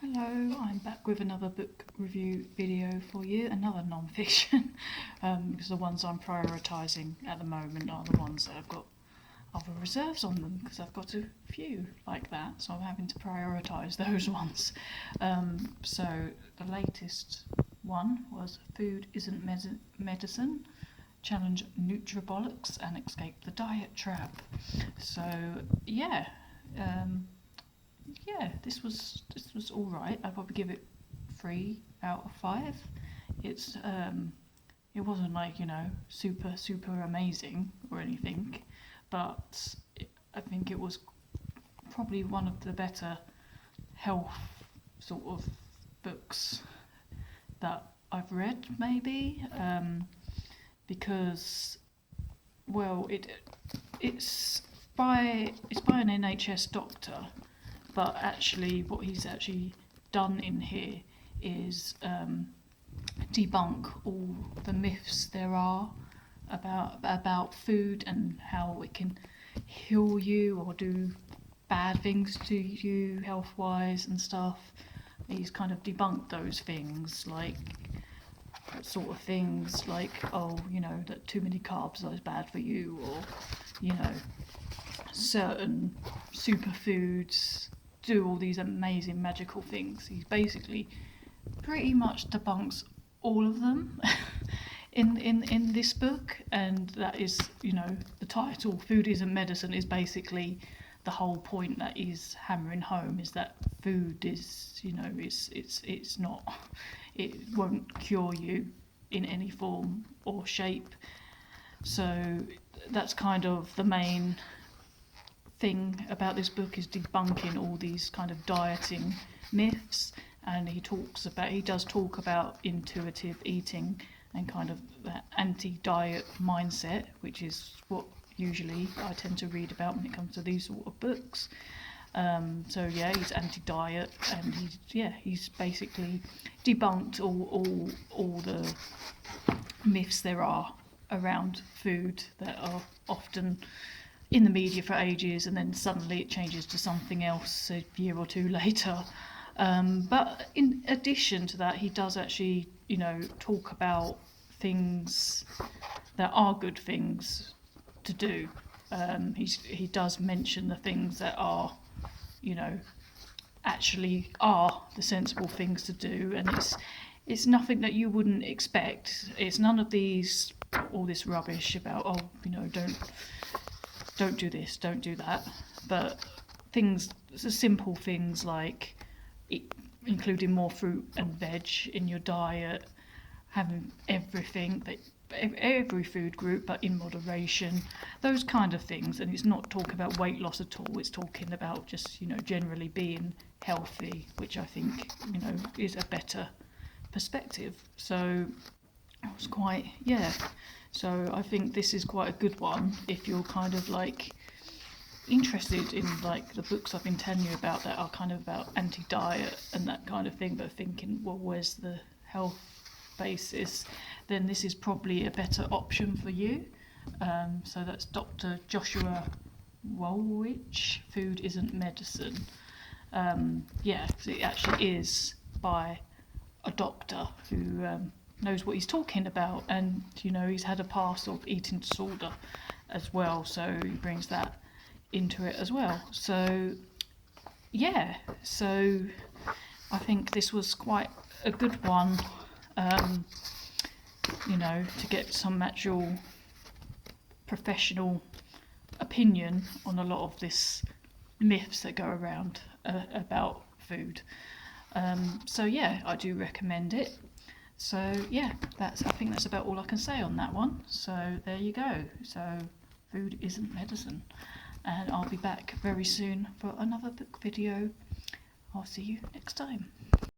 Hello, I'm back with another book review video for you, another non-fiction, because the ones I'm prioritising at the moment are the ones that have got other reserves on them, because I've got a few like that, so I'm having to prioritise those ones. So the latest one was Food Isn't Medicine, Challenge Nutribolics and Escape the Diet Trap. So yeah, this was all right. I'd probably give it 3 out of 5. It's it wasn't like super amazing or anything, but I think it was probably one of the better health sort of books that I've read, maybe, because it's by an NHS doctor. But actually, what he's actually done in here is debunk all the myths there are about food and how it can heal you or do bad things to you health-wise and stuff. He's kind of debunked those things, like sort of things like, that too many carbs is bad for you, or certain superfoods do all these amazing magical things. He basically pretty much debunks all of them in this book, and that is, the title Food Isn't Medicine is basically the whole point that he's hammering home, is that food is, it's not, it won't cure you in any form or shape. So that's kind of the main thing about this book, is debunking all these kind of dieting myths. And he does talk about intuitive eating and kind of that anti-diet mindset, which is what usually I tend to read about when it comes to these sort of books. He's anti-diet, and he's basically debunked all the myths there are around food that are often in the media for ages, and then suddenly it changes to something else a year or two later. But in addition to that, he does actually, talk about things that are good things to do. He does mention the things that are, actually are the sensible things to do, and it's nothing that you wouldn't expect. It's none of all this rubbish about, don't do this, don't do that, but things, simple things like including more fruit and veg in your diet, having every food group but in moderation, those kind of things. And it's not talking about weight loss at all, it's talking about just generally being healthy, which I think is a better perspective. So it was quite, so I think this is quite a good one if you're kind of like interested in like the books I've been telling you about that are kind of about anti-diet and that kind of thing, but thinking, well, where's the health basis? Then this is probably a better option for you. So that's Dr. Joshua Wolrich, Food Isn't Medicine. It actually is by a doctor who knows what he's talking about, and he's had a past of eating disorder as well, so he brings that into it as well. So I think this was quite a good one, to get some actual professional opinion on a lot of this myths that go around about food. I do recommend it. So I think that's about all I can say on that one. So there you go. So Food Isn't Medicine, and I'll be back very soon for another book video. I'll see you next time.